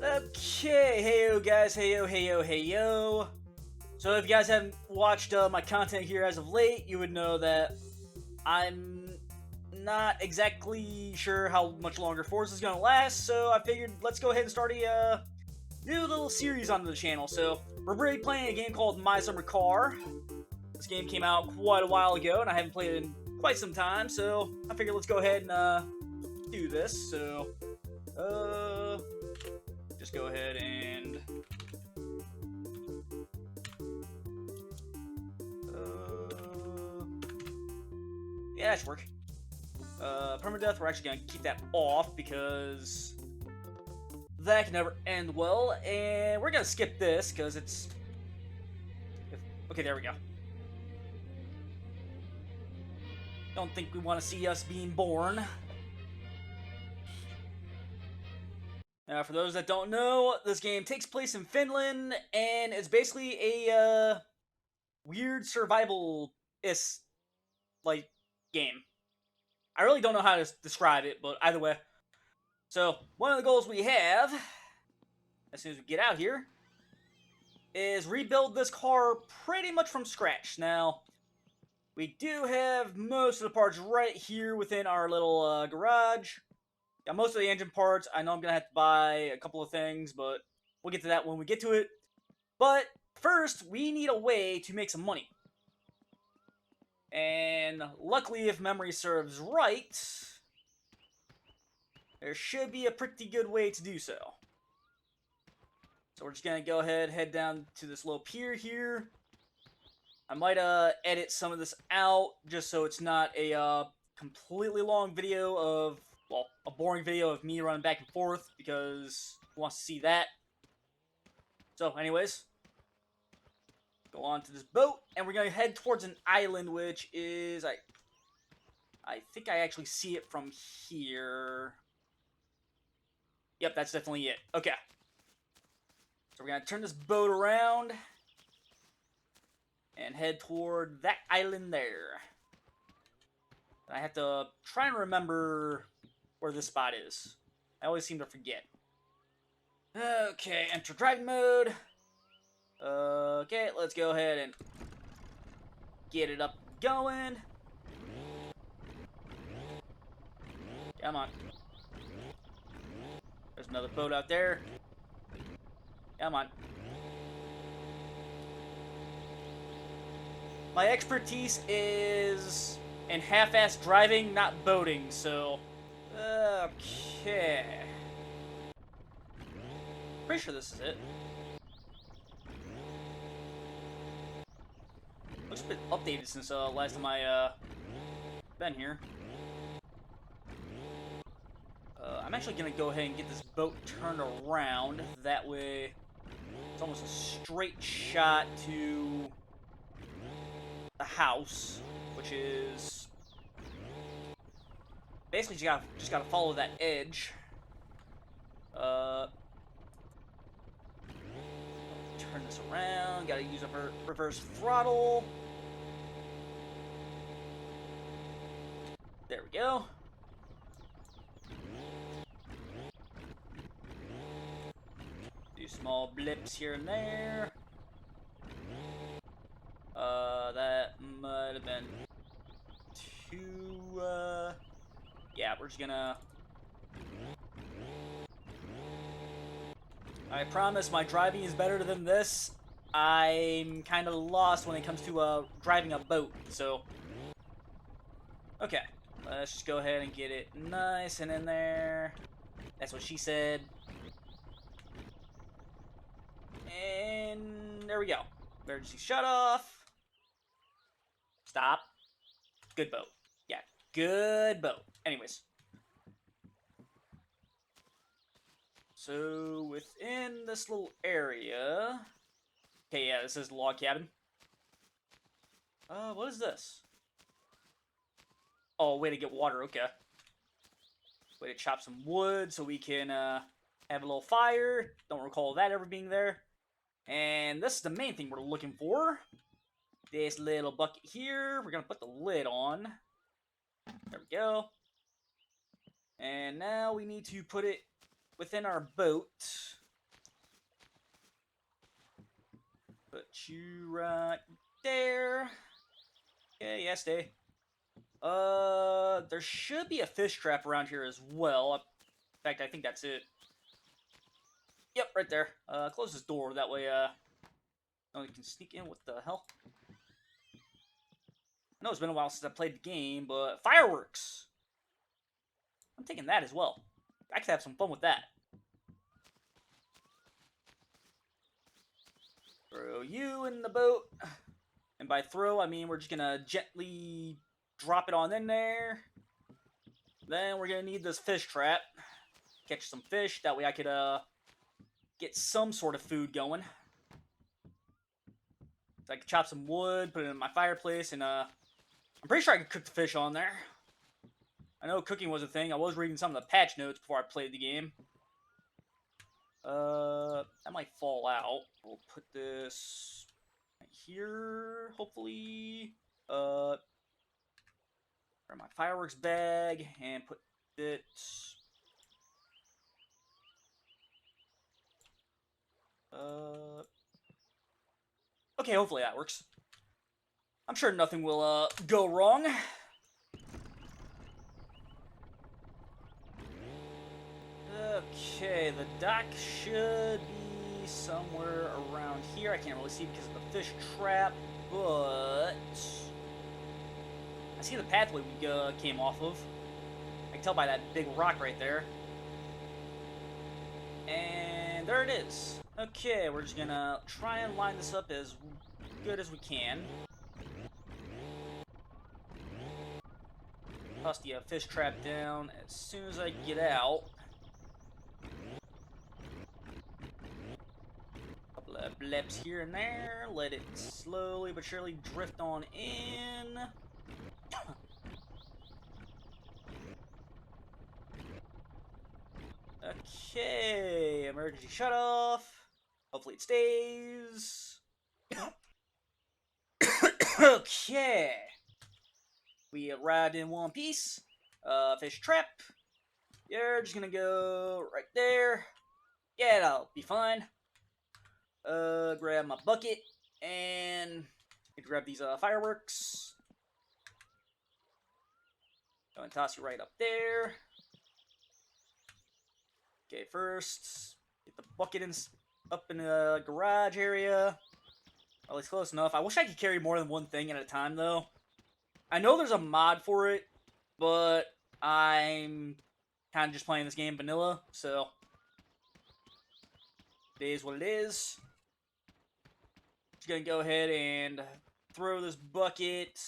Okay, heyo guys, heyo. So if you guys haven't watched my content here as of late, you would know that I'm not exactly sure how much longer Forza is gonna last, so I figured let's go ahead and start a new little series on the channel. So we're really playing a game called My Summer Car. This game came out quite a while ago, and I haven't played it in quite some time, so I figured let's go ahead and do this. So, just go ahead and yeah, that should work. Permadeath, we're actually gonna keep that off because that can never end well, and we're gonna skip this because it's okay. There we go. Don't think we want to see us being born. Now, for those that don't know, this game takes place in Finland, and it's basically a weird survival-ist like game. I really don't know how to describe it, but either way. So, one of the goals we have, as soon as we get out here, is rebuild this car pretty much from scratch. Now, we do have most of the parts right here within our little garage. Got most of the engine parts. I know I'm going to have to buy a couple of things, but we'll get to that when we get to it. But first, we need a way to make some money. And luckily, if memory serves right, there should be a pretty good way to do so. So we're just going to go ahead, head down to this little pier here. I might edit some of this out just so it's not a completely long video of, well, a boring video of me running back and forth, because who wants to see that? So anyways, go on to this boat, and we're going to head towards an island, which is, I think I actually see it from here. Yep, that's definitely it. Okay. So we're going to turn this boat around and head toward that island there. And I have to try and remember where this spot is. I always seem to forget. Okay, enter driving mode. Okay, let's go ahead and get it up going. Come on. There's another boat out there. Come on. My expertise is in half-assed driving, not boating, so... Okay. Pretty sure this is it. Looks a bit updated since last time I been here. I'm actually gonna go ahead and get this boat turned around. That way, it's almost a straight shot to the house, which is basically you just gotta follow that edge. Turn this around. Gotta use a reverse throttle. There we go. Do small blips here and there. That might have been too, yeah, we're just gonna... I promise my driving is better than this. I'm kind of lost when it comes to, driving a boat, so... Okay, let's just go ahead and get it nice and in there. That's what she said. And there we go. Emergency shut off. Stop. Good boat. Yeah, good boat. Anyways. So, within this little area... Okay, yeah, this is the log cabin. What is this? Oh, way to get water, okay. Way to chop some wood so we can, have a little fire. Don't recall that ever being there. And this is the main thing we're looking for. This little bucket here. We're gonna put the lid on. There we go. And now we need to put it within our boat. you right there. Okay, yeah, stay. There should be a fish trap around here as well. In fact, I think that's it. Yep, right there. Close this door, that way, no one can sneak in. What the hell? I know it's been a while since I played the game, but fireworks! I'm taking that as well. I could have some fun with that. Throw you in the boat. And by throw, I mean we're just gonna gently drop it on in there. Then we're gonna need this fish trap. Catch some fish, that way I could, get some sort of food going. So I could chop some wood, put it in my fireplace, and, I'm pretty sure I could cook the fish on there. I know cooking was a thing. I was reading some of the patch notes before I played the game. That might fall out. We'll put this right here, hopefully. Grab my fireworks bag and put it. Okay, hopefully that works. I'm sure nothing will, go wrong. Okay, the dock should be somewhere around here. I can't really see because of the fish trap, but I see the pathway we came off of. I can tell by that big rock right there. And there it is. Okay, we're just gonna try and line this up as good as we can. Toss the fish trap down as soon as I get out. Couple of blips here and there. Let it slowly but surely drift on in. Okay, emergency shutoff. Hopefully it stays. Okay. We arrived in one piece. Fish trap. You're just gonna go right there. Yeah, that'll be fine. Grab my bucket and grab these fireworks. Go and toss you right up there. Okay, first get the bucket up in the garage area. Well, it's close enough. I wish I could carry more than one thing at a time, though. I know there's a mod for it, but I'm kind of just playing this game vanilla, so it is what it is. Just gonna go ahead and throw this bucket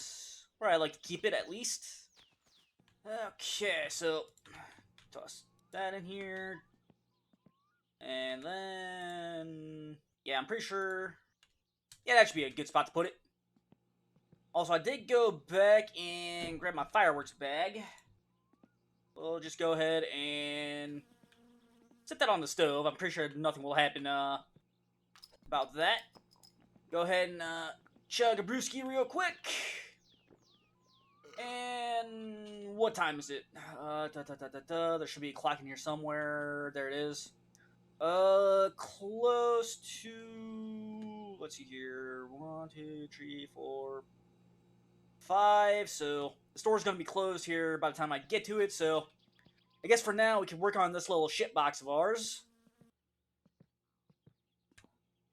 where I like to keep it, at least. Okay, so toss that in here. And then, yeah, I'm pretty sure, yeah, that should be a good spot to put it. Also, I did go back and grab my fireworks bag. We'll just go ahead and set that on the stove. I'm pretty sure nothing will happen about that. Go ahead and chug a brewski real quick. And what time is it? There should be a clock in here somewhere. There it is. Close to, let's see here, 1, 2, 3, 4, 5, so the store's gonna be closed here by the time I get to it, so I guess for now we can work on this little shit box of ours.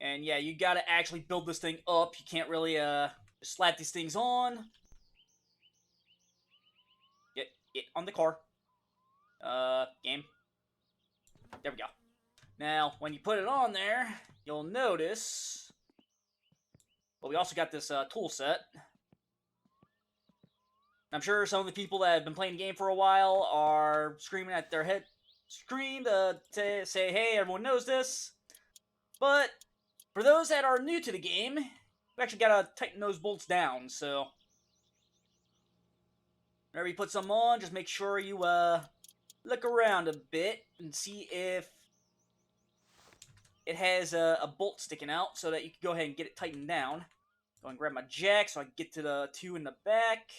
And yeah, you gotta actually build this thing up. You can't really, just slap these things on. Get on the car. Game. There we go. Now, when you put it on there, you'll notice, well, we also got this tool set. I'm sure some of the people that have been playing the game for a while are screaming at their head, to say, hey, everyone knows this. But for those that are new to the game, we actually gotta tighten those bolts down, so whenever you put some on, just make sure you look around a bit and see if it has a bolt sticking out so that you can go ahead and get it tightened down. Go and grab my jack so I can get to the two in the back.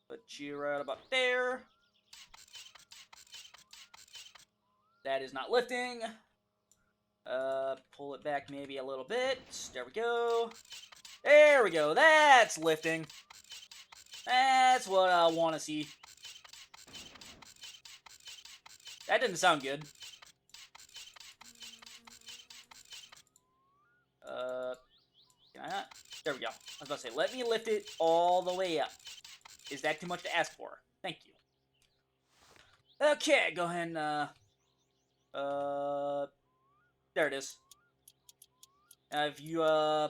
Put you right about there. That is not lifting. Pull it back maybe a little bit. There we go. There we go. That's lifting. That's what I want to see. That didn't sound good. Can I not? There we go. I was about to say, let me lift it all the way up. Is that too much to ask for? Thank you. Okay, go ahead and, there it is. If you,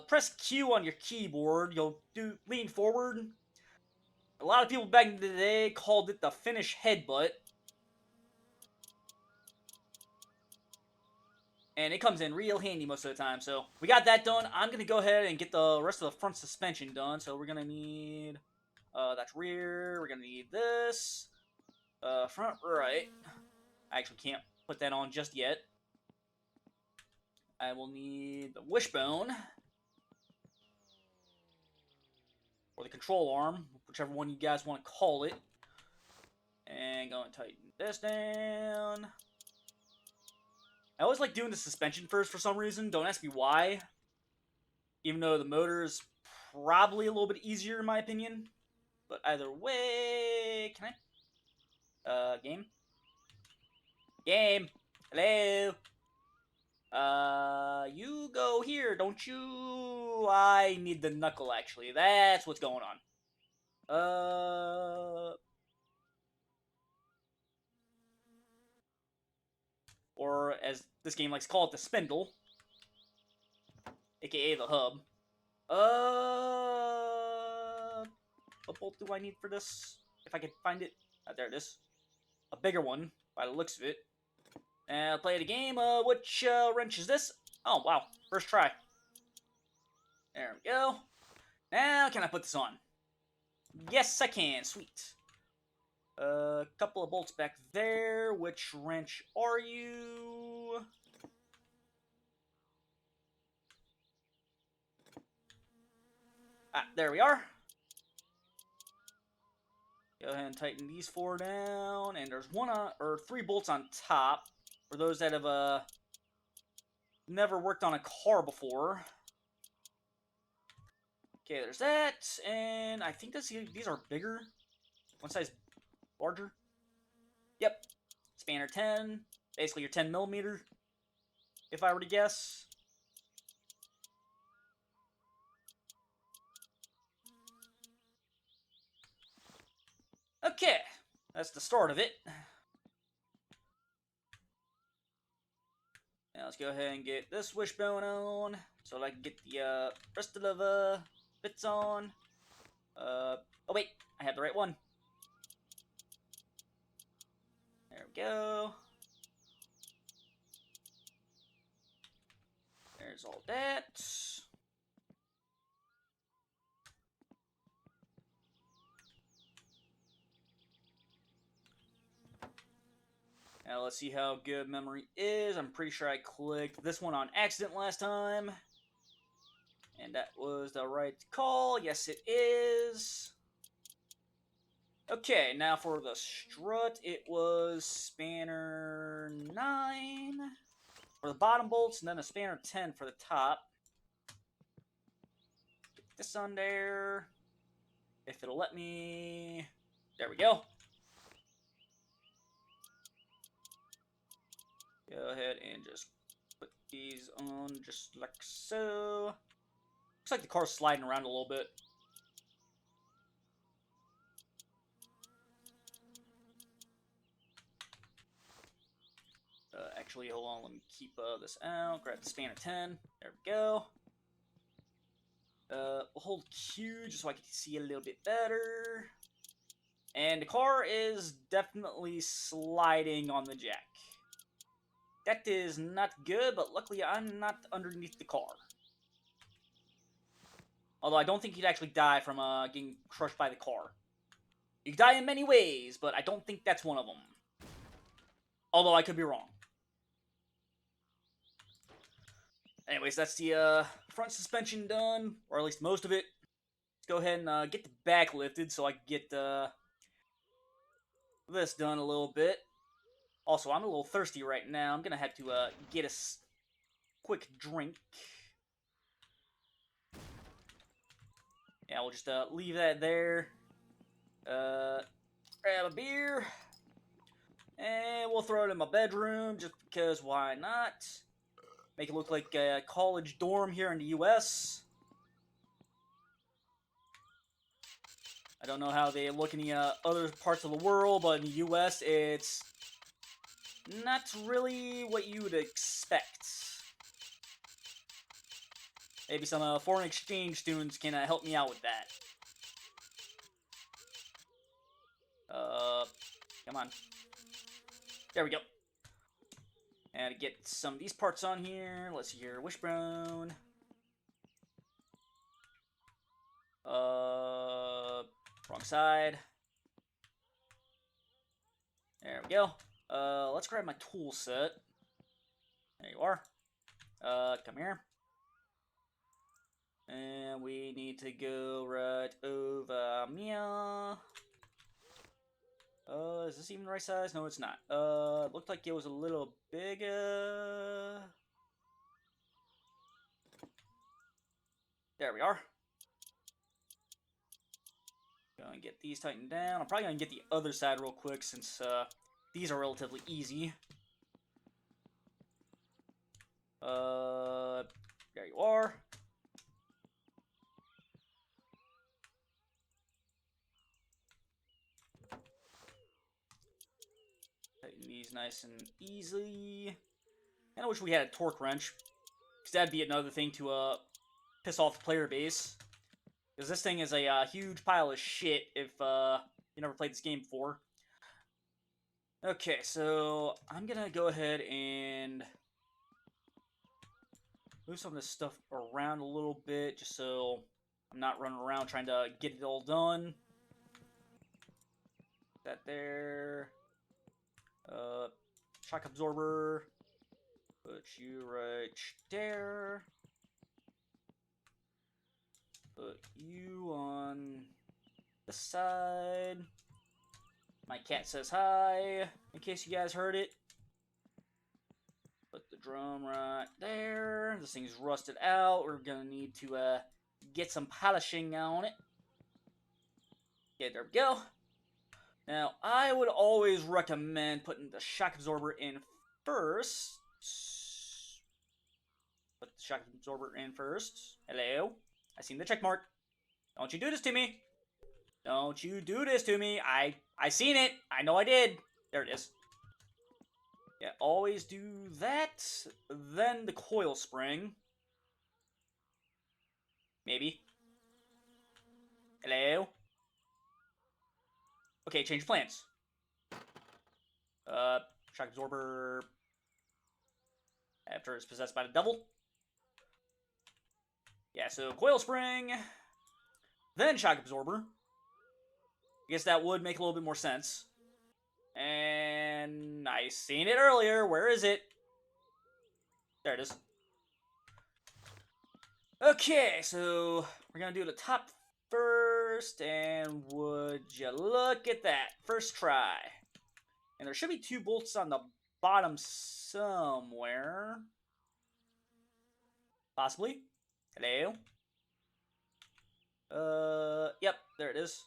press Q on your keyboard, you'll lean forward. A lot of people back in the day called it the Finnish headbutt. And it comes in real handy most of the time. So we got that done. I'm going to go ahead and get the rest of the front suspension done. So we're going to need, that's rear. We're going to need this. Front right. I actually can't put that on just yet. I will need the wishbone. Or the control arm. Whichever one you guys want to call it. And go and tighten this down. I always like doing the suspension first for some reason. Don't ask me why. Even though the motor is probably a little bit easier in my opinion. But either way... Can I? Game? Game! Hello? You go here, don't you? I need the knuckle, actually. That's what's going on. Or, as this game likes to call it, the spindle. AKA the hub. What bolt do I need for this? If I can find it. There it is. A bigger one, by the looks of it. And I'll play the game. Which wrench is this? Oh, wow. First try. There we go. Now, can I put this on? Yes, I can. Sweet. A couple of bolts back there. Which wrench are you? Ah, there we are. Go ahead and tighten these four down. And there's or three bolts on top. For those that have never worked on a car before. Okay, there's that. And I think these are bigger. One size larger. Yep. Spanner 10. Basically your 10 millimeter. If I were to guess. Okay. That's the start of it. Now let's go ahead and get this wishbone on. So that I can get the rest of the bits on. Oh wait. I have the right one. There we go. There's all that. Now let's see how good memory is. I'm pretty sure I clicked this one on accident last time. And that was the right call. Yes, it is. Okay, now for the strut, it was spanner 9 for the bottom bolts, and then a spanner 10 for the top. Get this on there. If it'll let me. There we go. Go ahead and just put these on just like so. Looks like the car's sliding around a little bit. Actually, hold on, let me keep this out. Grab the spanner 10. There we go. We'll hold Q just so I can see a little bit better. And the car is definitely sliding on the jack. That is not good, but luckily I'm not underneath the car. Although I don't think you'd actually die from getting crushed by the car. You could die in many ways, but I don't think that's one of them. Although I could be wrong. Anyways, that's the front suspension done, or at least most of it. Let's go ahead and get the back lifted so I can get this done a little bit. Also, I'm a little thirsty right now. I'm gonna have to get quick drink. Yeah, we'll just leave that there. Grab a beer. And we'll throw it in my bedroom, just because why not? Make it look like a college dorm here in the US. I don't know how they look in the other parts of the world, but in the US, it's not really what you would expect. Maybe some foreign exchange students can help me out with that. Come on. There we go. And to get some of these parts on here, let's see here. Wishbone. Wrong side. There we go. Let's grab my tool set. There you are. Come here. And we need to go right over here. Is this even the right size? No, it's not. It looked like it was a little bigger. There we are. Gonna get these tightened down. I'm probably gonna get the other side real quick since these are relatively easy. There you are. Tighten these nice and easy. And I wish we had a torque wrench, because that'd be another thing to piss off the player base. Because this thing is a huge pile of shit if you never played this game before. Okay, so I'm gonna go ahead and move some of this stuff around a little bit, just so I'm not running around trying to get it all done. That there. Shock absorber. Put you right there. Put you on the side. My cat says hi, in case you guys heard it. Put the drum right there. This thing's rusted out. We're gonna need to get some polishing on it. Okay, there we go. Now, I would always recommend putting the shock absorber in first. Put the shock absorber in first. Hello? I seen the check mark. Don't you do this to me. Don't you do this to me. I seen it. I know I did. There it is. Yeah, always do that. Then the coil spring. Maybe. Hello? Okay, change plans. Shock absorber. After it's possessed by the devil. Yeah, so coil spring. Then shock absorber. I guess that would make a little bit more sense. And I seen it earlier. Where is it? There it is. Okay, so we're gonna do the top first, and would you look at that? First try. And there should be 2 bolts on the bottom somewhere. Possibly. Hello? Yep, there it is.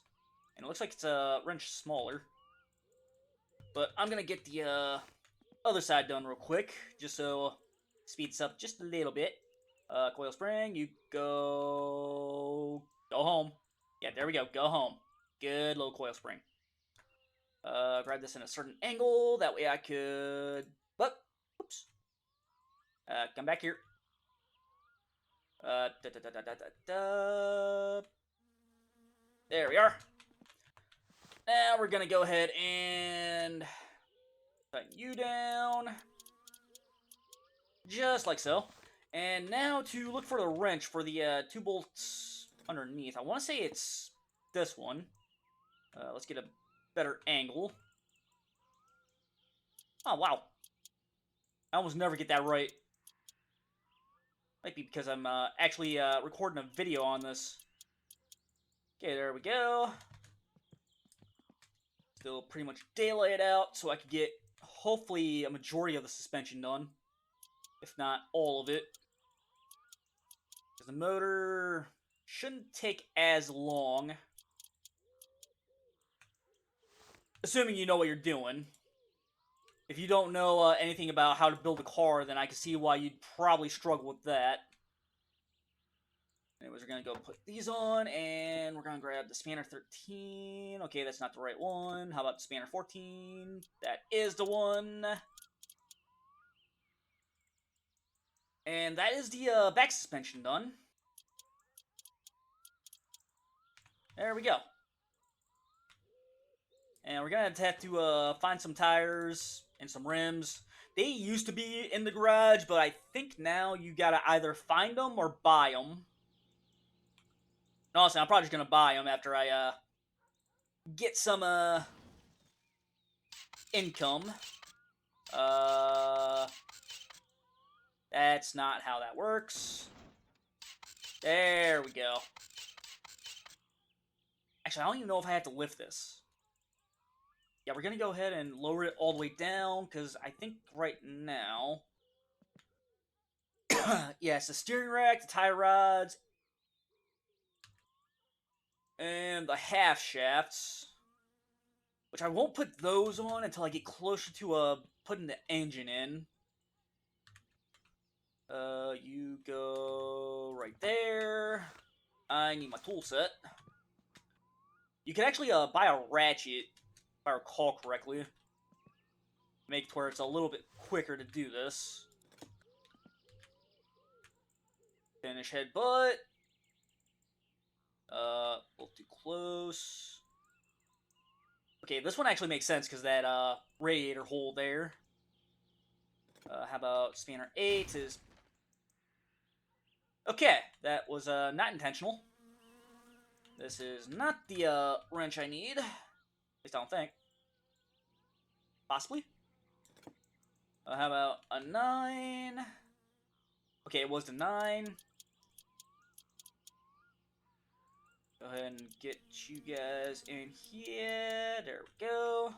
And it looks like it's a wrench smaller. But I'm gonna get the other side done real quick, just so it speeds up just a little bit. Coil spring, you go home. Yeah, there we go, go home. Good little coil spring. Grab this in a certain angle, that way I could, but, oops. Come back here. There we are. Now we're gonna go ahead and tighten you down. Just like so. And now to look for the wrench for the 2 bolts underneath. I want to say it's this one. Let's get a better angle. Oh, wow. I almost never get that right. Might be because I'm actually recording a video on this. Okay, there we go. Still pretty much daylight out, so I could get, hopefully, a majority of the suspension done. if not all of it. Because the motor shouldn't take as long. Assuming you know what you're doing. If you don't know anything about how to build a car, then I can see why you'd probably struggle with that. Anyways, we're going to go put these on, and we're going to grab the spanner 13. Okay, that's not the right one. How about the spanner 14? That is the one. And that is the back suspension done. There we go. And we're going to have to find some tires and some rims. They used to be in the garage, but I think now you got to either find them or buy them. Honestly, I'm probably just going to buy them after I get some income. That's not how that works. There we go. Actually, I don't even know if I have to lift this. Yeah, we're going to go ahead and lower it all the way down, because I think right now... yeah, it's the steering rack, the tie rods, and the half shafts. Which I won't put those on until I get closer to putting the engine in. You go right there. I need my tool set. You can actually buy a ratchet, if I recall correctly. Make it where it's a little bit quicker to do this. Finish head butt. A little too close. Okay, this one actually makes sense because that radiator hole there. How about spanner 8 is... Okay, that was not intentional. This is not the wrench I need. At least I don't think. Possibly. How about a 9? Okay, it was the 9. Go ahead and get you guys in here. There we go.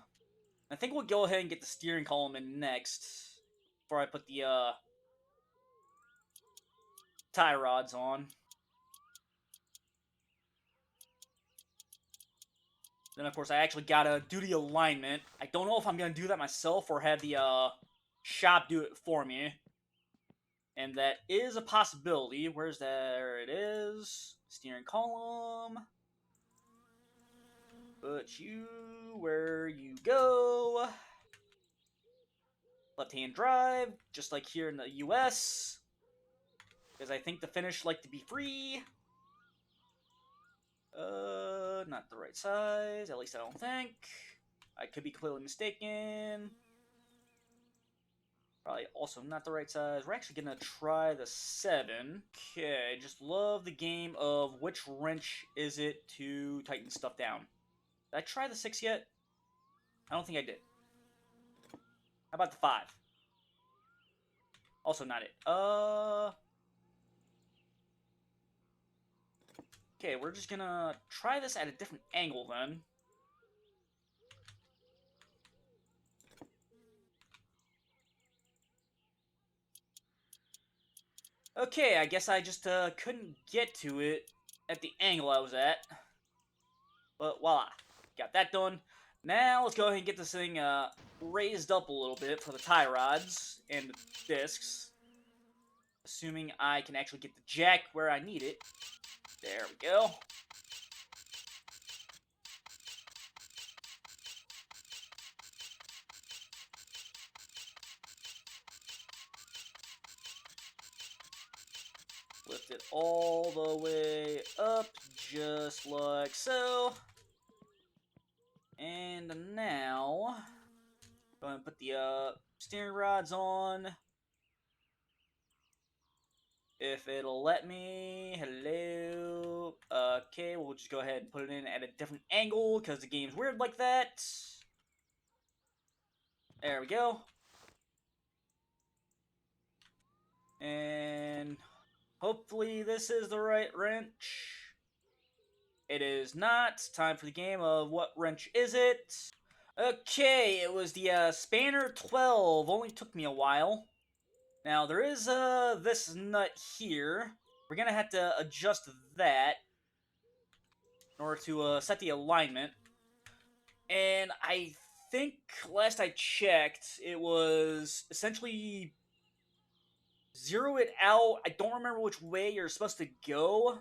I think we'll go ahead and get the steering column in next. Before I put the tie rods on. Then, of course, I actually gotta do the alignment. I don't know if I'm gonna do that myself or have the shop do it for me. And that is a possibility. Where's that? There it is. Steering column. Put you where you go. Left-hand drive, just like here in the US. Because I think the Finnish like to be free. Not the right size. At least I don't think. I could be completely mistaken. Probably also not the right size. We're actually going to try the 7. Okay, just love the game of which wrench is it to tighten stuff down. Did I try the 6 yet? I don't think I did. How about the 5? Also not it. Okay, we're just gonna try this at a different angle then. Okay, I guess I just couldn't get to it at the angle I was at. But voila, got that done. Now let's go ahead and get this thing raised up a little bit for the tie rods and the discs. Assuming I can actually get the jack where I need it. There we go. Lift it all the way up, just like so. And now, go ahead and put the steering rods on. If it'll let me. Hello. Okay, we'll just go ahead and put it in at a different angle because the game's weird like that. There we go. And hopefully this is the right wrench. It is not. Time for the game of what wrench is it? Okay, it was the Spanner 12. Only took me a while. Now, there is this nut here. We're going to have to adjust that in order to set the alignment. And I think last I checked, it was essentially zero it out. I don't remember which way you're supposed to go,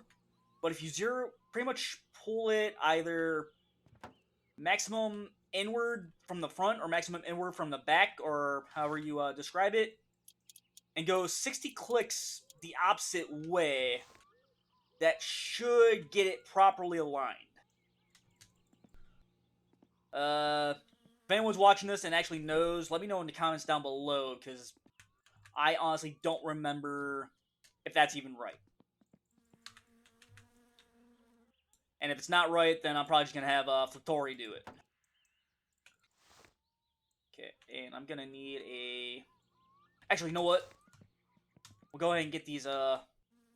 but if you pretty much pull it either maximum inward from the front or maximum inward from the back, or however you describe it, and go 60 clicks the opposite way, that should get it properly aligned. If anyone's watching this and actually knows, let me know in the comments down below, because I honestly don't remember if that's even right. And if it's not right, then I'm probably just going to have Flatori do it. Okay, and I'm going to need a... Actually, you know what? We'll go ahead and get these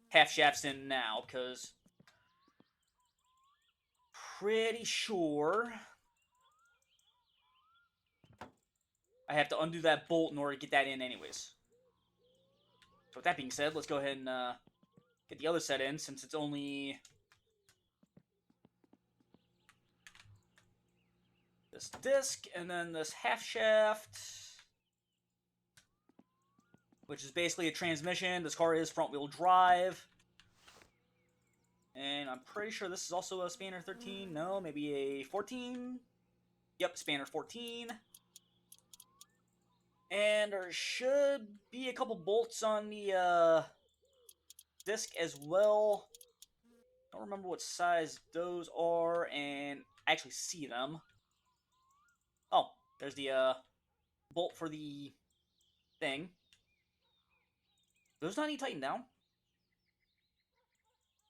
half shafts in now, because pretty sure I have to undo that bolt in order to get that in anyways. So with that being said, let's go ahead and get the other set in, since it's only this disc, and then this half shaft, which is basically a transmission. This car is front-wheel drive. And I'm pretty sure this is also a Spanner 13. No, maybe a 14? Yep, Spanner 14. And there should be a couple bolts on the disc as well. Don't remember what size those are, and I actually see them. Oh, there's the bolt for the thing. Those not need tightened down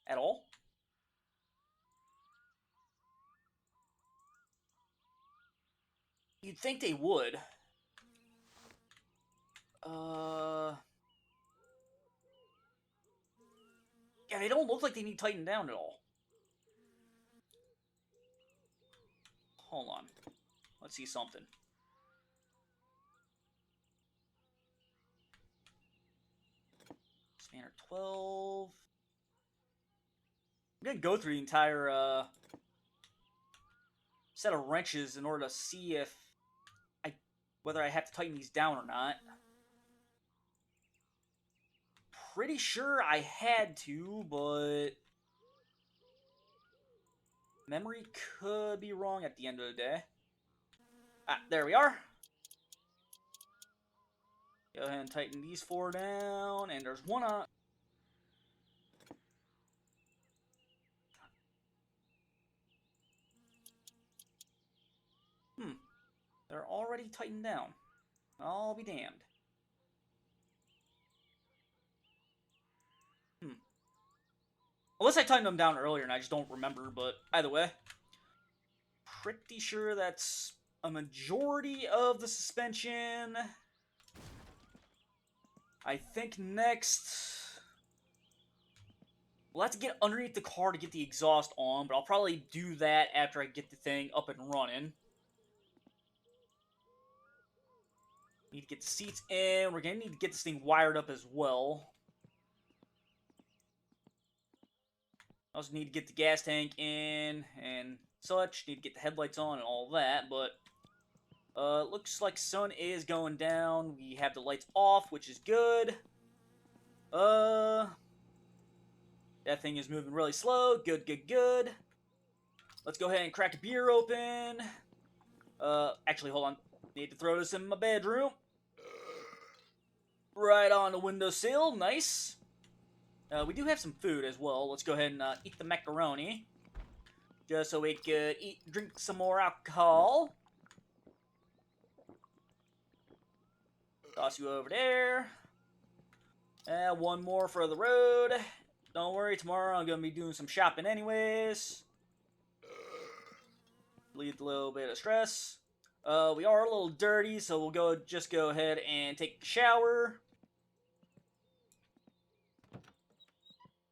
at all. You'd think they would. Yeah, they don't look like they need tightened down at all. Hold on. Let's see something. Spanner 12. I'm gonna go through the entire set of wrenches in order to see if whether I have to tighten these down or not. Pretty sure I had to, but memory could be wrong at the end of the day. Ah, there we are. Go ahead and tighten these four down, and there's one on... They're already tightened down. I'll be damned. Unless I tightened them down earlier and I just don't remember, but either way. Pretty sure that's a majority of the suspension. I think next... We'll have to get underneath the car to get the exhaust on, but I'll probably do that after I get the thing up and running. Need to get the seats in. We're going to need to get this thing wired up as well. Also need to get the gas tank in and such. Need to get the headlights on and all that, but looks like sun is going down. We have the lights off, which is good. That thing is moving really slow. Good, good, good. Let's go ahead and crack a beer open. Actually, hold on. Need to throw this in my bedroom. Right on the windowsill. Nice. We do have some food as well. Let's go ahead and eat the macaroni. Just so we could drink some more alcohol. Toss you over there. One more for the road. Don't worry, tomorrow I'm going to be doing some shopping anyways. Leave a little bit of stress. We are a little dirty, so we'll just go ahead and take a shower.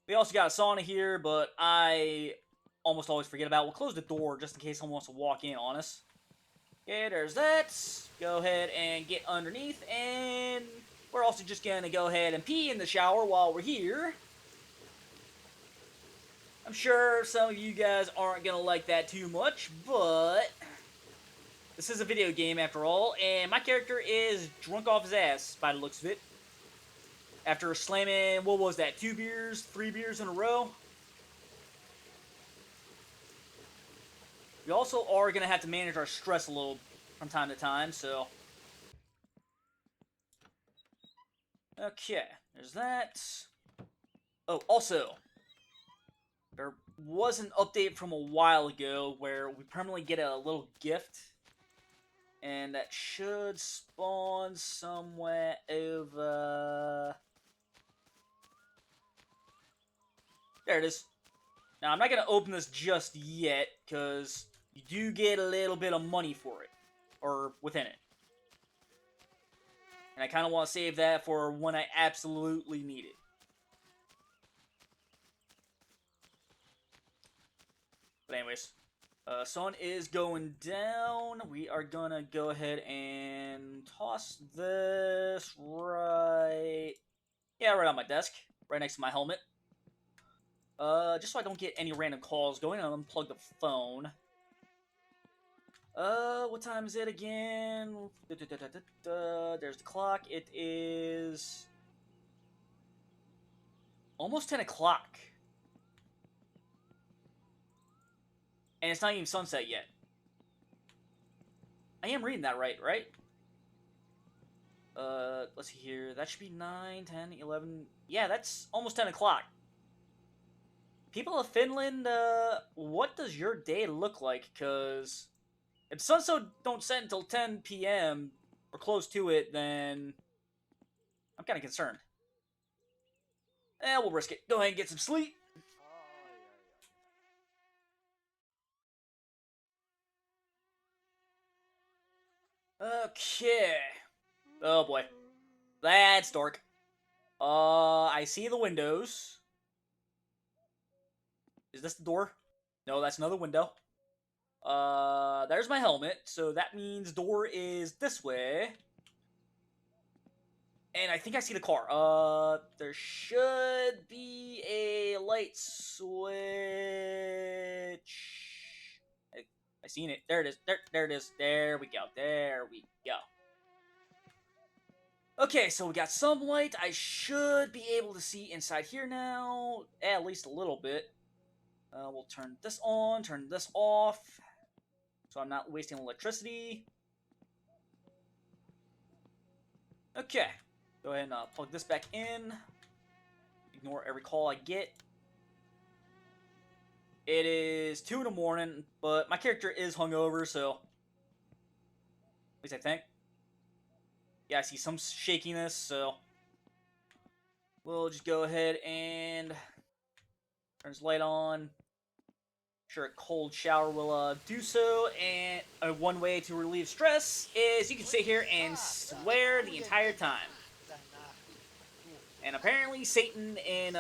We also got a sauna here, but I almost always forget about it. We'll close the door just in case someone wants to walk in on us. Okay, there's that. Go ahead and get underneath and We're also just gonna go ahead and pee in the shower while we're here. I'm sure some of you guys aren't gonna like that too much, but this is a video game after all, and my character is drunk off his ass by the looks of it. After slamming, what was that, 2 beers, 3 beers in a row? We also are gonna have to manage our stress a little from time to time, so. Okay, there's that. Oh, also, there was an update from a while ago where we permanently get a little gift, and that should spawn somewhere over. There it is. Now, I'm not going to open this just yet, because you do get a little bit of money for it, or within it. And I kind of want to save that for when I absolutely need it. But anyways, sun is going down. We are gonna go ahead and toss this right on my desk, right next to my helmet. Just so I don't get any random calls going. I'll unplug the phone. What time is it again? There's the clock. It is almost 10 o'clock. And it's not even sunset yet. I am reading that right? Let's see here. That should be 9, 10, 11. Yeah, that's almost 10 o'clock. People of Finland, what does your day look like? Because if sunset don't set until 10 p.m. or close to it, then I'm kind of concerned. We'll risk it. Go ahead and get some sleep. Okay. Oh boy. That's dark. I see the windows. Is this the door? No, that's another window. There's my helmet, so that means door is this way. And I think I see the car. There should be a light switch. I seen it. There it is. There it is. There we go. There we go. Okay, so we got some light. I should be able to see inside here now. At least a little bit. We'll turn this on, turn this off, so I'm not wasting electricity. Okay, go ahead and plug this back in. Ignore every call I get. It is 2 in the morning, but my character is hungover, so at least I think. Yeah, I see some shakiness, so we'll just go ahead and turn this light on. Sure, a cold shower will do so, and one way to relieve stress is you can sit here and swear the entire time. And apparently Satan in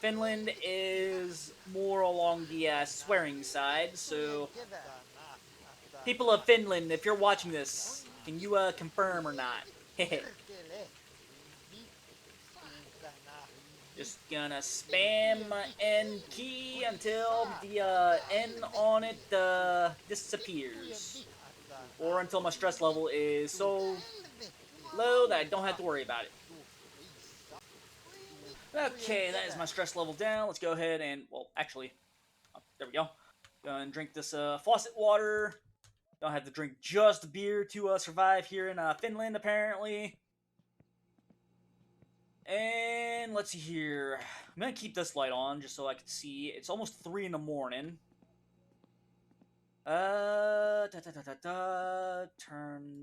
Finland is more along the swearing side, so people of Finland, if you're watching this, can you confirm or not? Just gonna spam my N key until the N on it disappears. Or until my stress level is so low that I don't have to worry about it. Okay, that is my stress level down. Let's go ahead and, well, actually, there we go. Go and drink this faucet water. Don't have to drink just beer to survive here in Finland, apparently. And let's see here. I'm gonna keep this light on just so I can see. It's almost 3 in the morning. Turn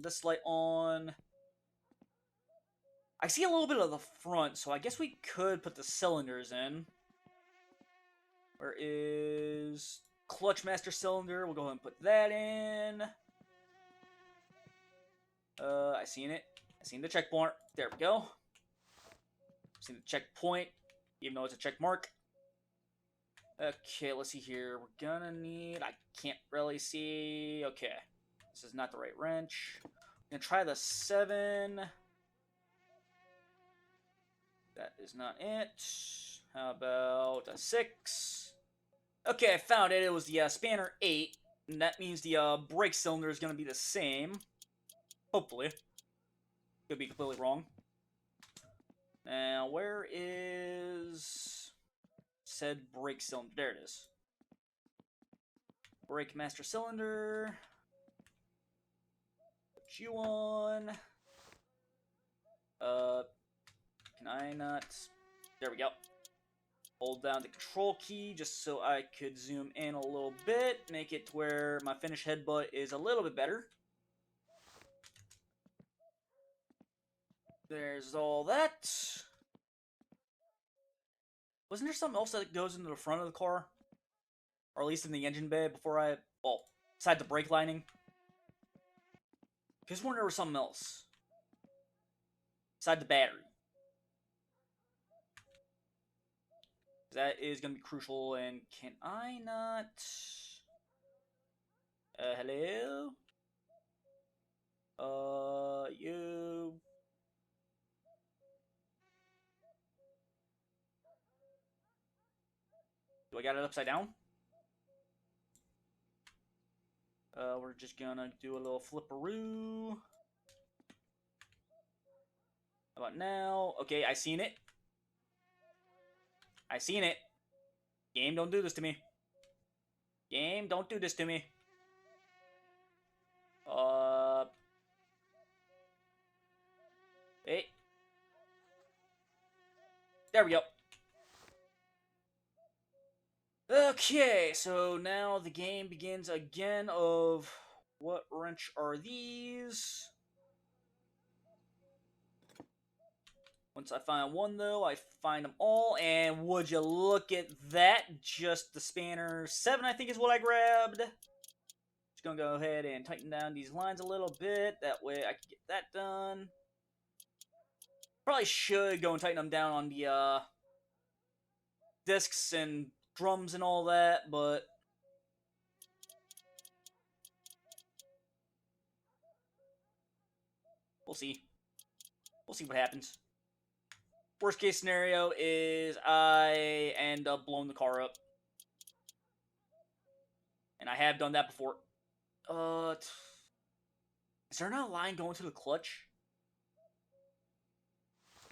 this light on. I see a little bit of the front, so I guess we could put the cylinders in. Where is clutch master cylinder? We'll go ahead and put that in. I seen it. I seen the checkpoint. There we go. See the checkpoint, even though it's a check mark. Okay, let's see here. We're gonna need... I can't really see... Okay. This is not the right wrench. I'm gonna try the 7. That is not it. How about a 6? Okay, I found it. It was the spanner 8. And that means the brake cylinder is going to be the same. Hopefully. Could be completely wrong. Now, where is said brake cylinder? There it is. Brake master cylinder. Put you on. Can I not? There we go. Hold down the control key just so I could zoom in a little bit. Make it to where my finish headbutt is a little bit better. There's all that. Wasn't there something else that goes into the front of the car? Or at least in the engine bay before I... Well, beside the brake lining. I just wonder there was something else. Beside the battery. That is going to be crucial, and can I not... hello? You... Do I got it upside down? We're just gonna do a little flipperoo. How about now? Okay, I seen it. I seen it. Game, don't do this to me. Game, don't do this to me. Hey. There we go. Okay, so now the game begins again of what wrench are these? Once I find one, though, I find them all, and would you look at that? Just the spanner 7, I think, is what I grabbed. Just gonna go ahead and tighten down these lines a little bit. That way I can get that done. Probably should go and tighten them down on the discs and drums and all that, but we'll see. We'll see what happens. Worst case scenario is I end up blowing the car up. And I have done that before. Is there not a line going to the clutch?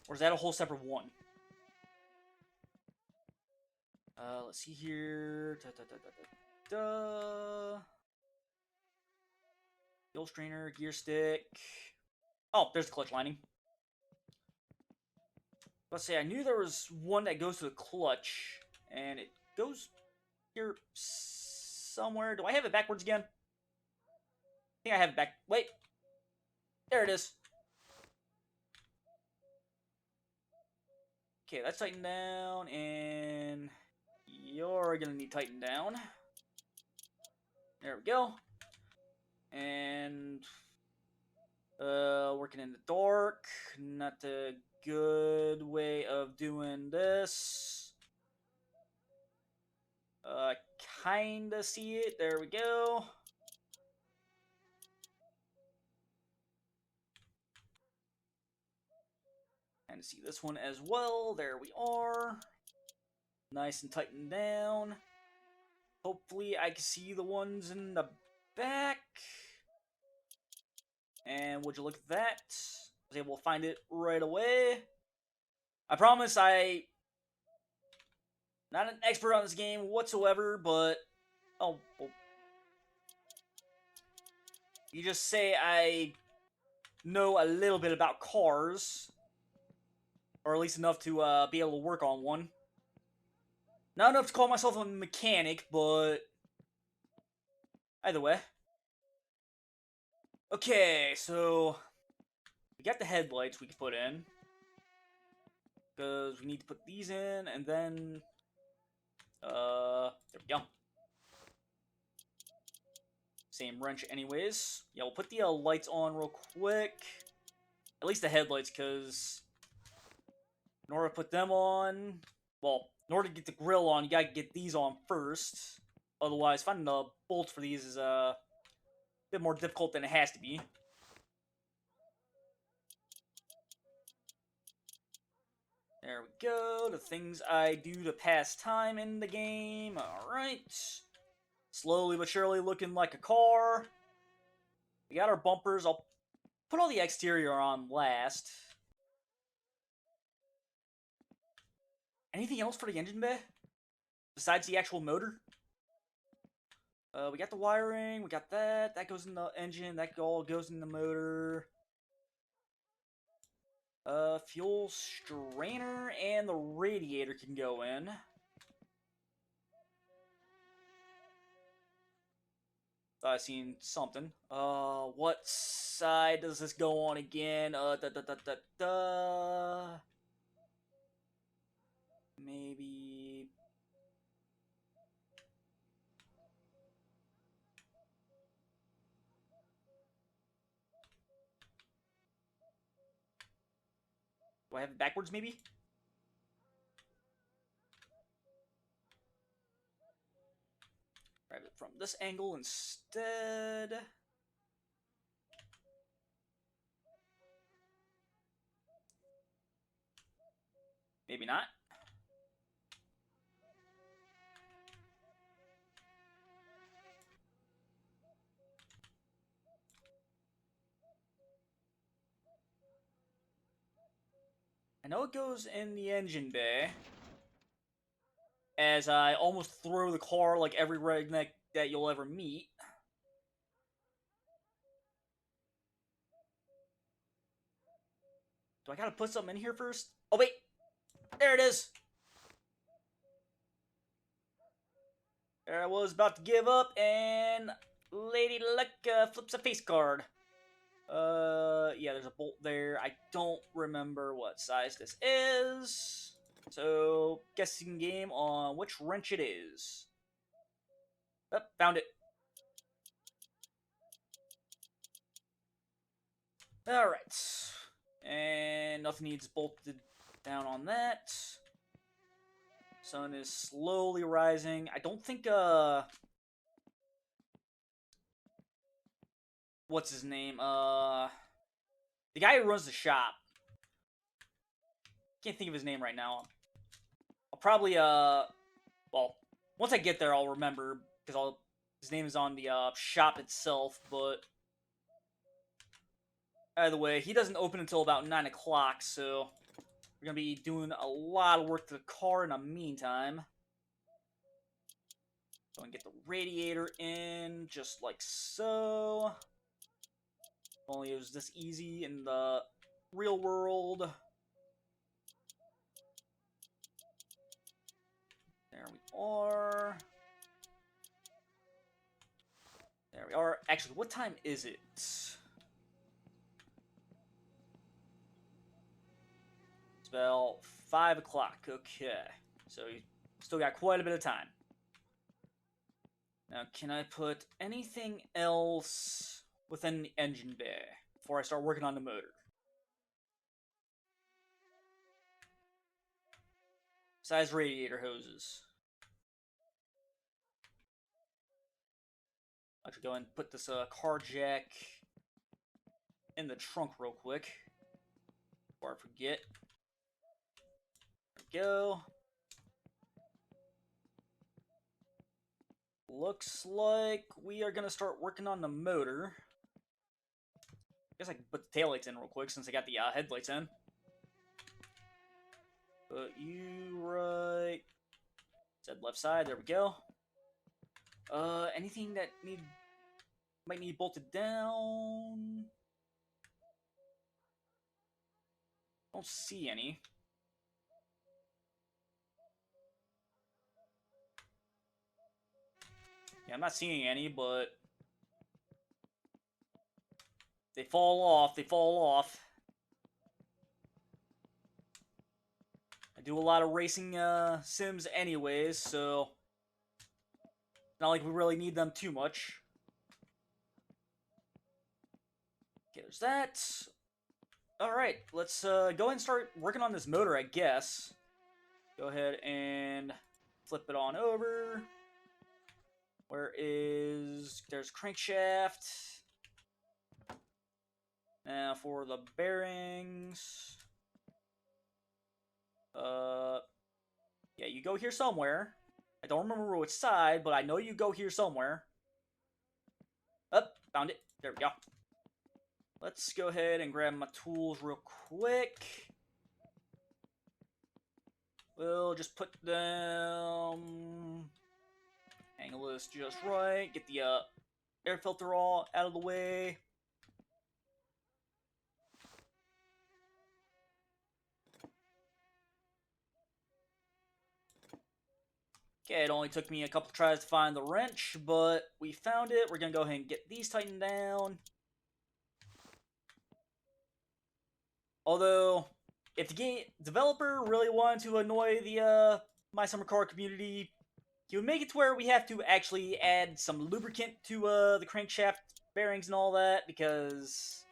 Or is that a whole separate one? Let's see here. Fuel strainer, gear stick. Oh, there's the clutch lining. Let's say I knew there was one that goes to the clutch, and it goes here somewhere. Do I have it backwards again? I think I have it back. Wait. There it is. Okay, that's tightened down, and you're gonna need tightened down. There we go. And working in the dark, not a good way of doing this. Kinda see it. There we go. And see this one as well. There we are. Nice and tightened down. Hopefully I can see the ones in the back. And would you look at that? I was able to find it right away. I promise I'm not an expert on this game whatsoever, but oh, you just say I know a little bit about cars, or at least enough to be able to work on one. Not enough to call myself a mechanic, but either way. Okay, so we got the headlights we can put in. Because we need to put these in, and then there we go. Same wrench anyways. Yeah, we'll put the lights on real quick. At least the headlights, because in order to put them on, well, in order to get the grill on, you gotta get these on first. Otherwise, finding the bolts for these is a bit more difficult than it has to be. There go. The things I do to pass time in the game. Alright. Slowly but surely looking like a car. We got our bumpers. I'll put all the exterior on last. Anything else for the engine bay? Besides the actual motor? We got the wiring, we got that. That goes in the engine, that all goes in the motor. Fuel strainer and the radiator can go in. Thought I seen something. What side does this go on again? Maybe... Do I have it backwards, maybe? Grab it from this angle instead. Maybe not. I know it goes in the engine bay. As I almost throw the car like every redneck that you'll ever meet. Do I gotta put something in here first? Oh, wait! There it is! There I was about to give up, and Lady Luck flips a face card. Yeah, there's a bolt there. I don't remember what size this is. So, guessing game on which wrench it is. Oh, found it. Alright. And nothing needs bolted down on that. Sun is slowly rising. I don't think, what's his name? The guy who runs the shop. Can't think of his name right now. I'll probably, well, once I get there, I'll remember, because his name is on the, shop itself, but either way, he doesn't open until about 9 o'clock, so we're gonna be doing a lot of work to the car in the meantime. Go and get the radiator in, just like so. If only it was this easy in the real world. There we are. There we are. Actually, what time is it? It's about 5 o'clock. Okay. So you still got quite a bit of time. Now, can I put anything else within the engine bay before I start working on the motor? Besides radiator hoses. I should go and put this car jack in the trunk real quick before I forget. There we go. Looks like we are gonna start working on the motor. I guess I can put the taillights in real quick since I got the headlights in. Put you right. Said left side. There we go. Anything that might need bolted down? Don't see any. Yeah, I'm not seeing any, but they fall off. They fall off. I do a lot of racing sims anyways, so not like we really need them too much. Okay, there's that. Alright, let's go ahead and start working on this motor, I guess. Go ahead and flip it on over. There's crankshaft. Now for the bearings. Yeah, you go here somewhere. I don't remember which side, but I know you go here somewhere. Up, found it. There we go. Let's go ahead and grab my tools real quick. We'll just put them... Angle this just right. Get the air filter all out of the way. Okay, it only took me a couple tries to find the wrench, but we found it. We're going to go ahead and get these tightened down. Although, if the game developer really wanted to annoy the My Summer Car community, he would make it to where we have to actually add some lubricant to the crankshaft bearings and all that, because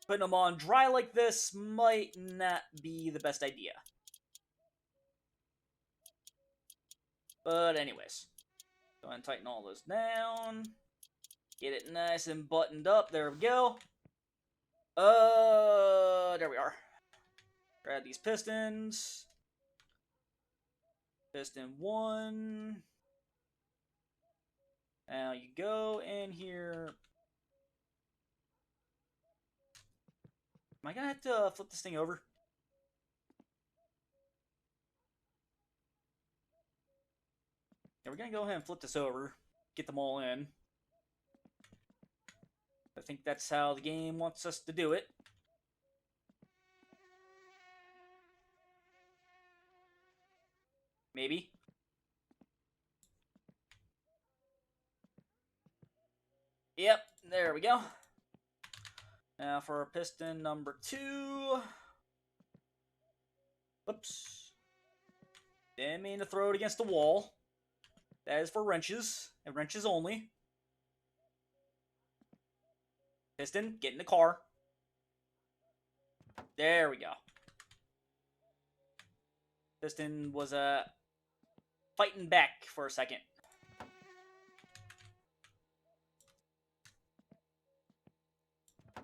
putting them on dry like this might not be the best idea. But anyways, go ahead and tighten all those down. Get it nice and buttoned up. There we go. There we are. Grab these pistons. Piston 1. Now you go in here. Am I gonna have to flip this thing over? Yeah, we're gonna go ahead and flip this over. Get them all in. I think that's how the game wants us to do it. Maybe. Yep, there we go. Now for piston number 2. Oops. Didn't mean to throw it against the wall. That is for wrenches, and wrenches only. Piston, get in the car. There we go. Piston was fighting back for a second.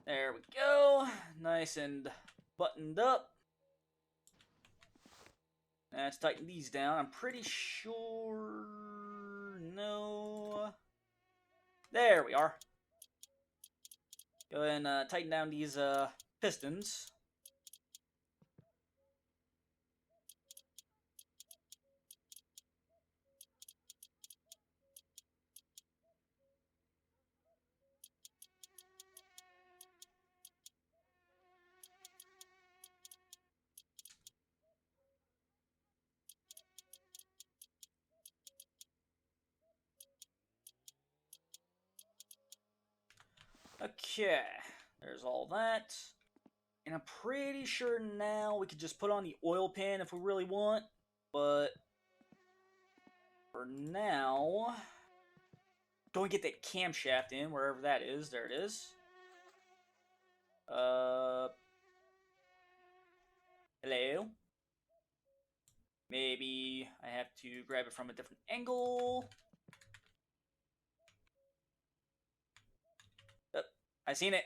There we go. Nice and buttoned up. Let's tighten these down. I'm pretty sure... No... There we are. Go ahead and tighten down these pistons. Okay, there's all that. And I'm pretty sure now we could just put on the oil pan if we really want. But for now, go and get that camshaft in, wherever that is. There it is. Hello? Maybe I have to grab it from a different angle. Oh, I seen it.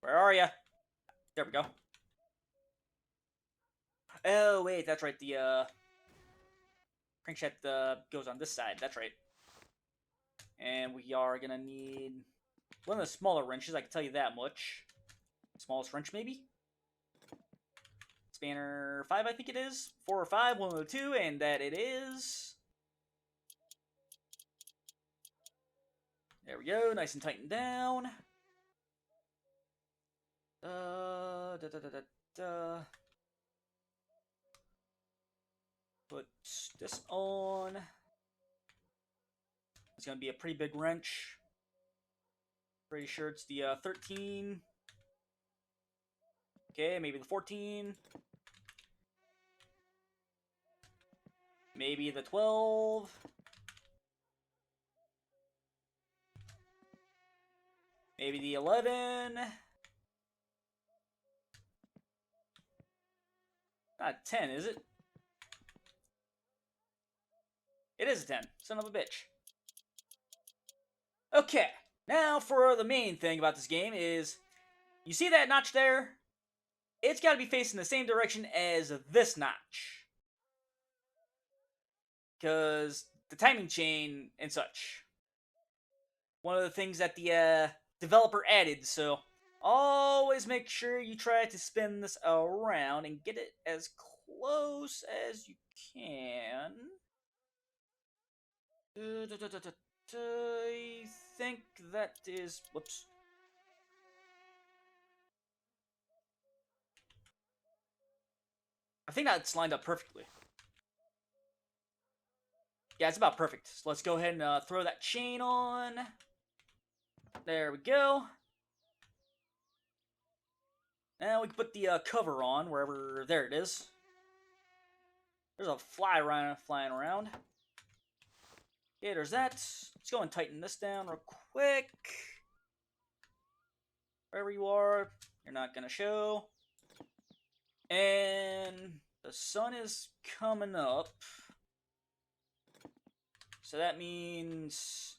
Where are ya? There we go. Oh, wait, that's right. The crankshaft goes on this side. That's right. And we are gonna need one of the smaller wrenches, I can tell you that much. Smallest wrench, maybe? Spanner 5, I think it is. 4 or 5, 1 or 2, and that it is. There we go, nice and tightened down. Put this on. It's gonna be a pretty big wrench. Pretty sure it's the 13. Okay, maybe the 14. Maybe the 12. Maybe the 11. Not 10, is it? It is a 10. Son of a bitch. Okay, now for the main thing about this game is, you see that notch there? it's got to be facing the same direction as this notch. Because the timing chain and such. One of the things that the developer added, so always make sure you try to spin this around and get it as close as you can. I think that is... Whoops. I think that's lined up perfectly. Yeah, it's about perfect. So let's go ahead and throw that chain on. There we go. Now we can put the cover on wherever... There it is. There's a fly flying around. Okay, there's that. Let's go and tighten this down real quick. Wherever you are, you're not going to show. And the sun is coming up. So that means...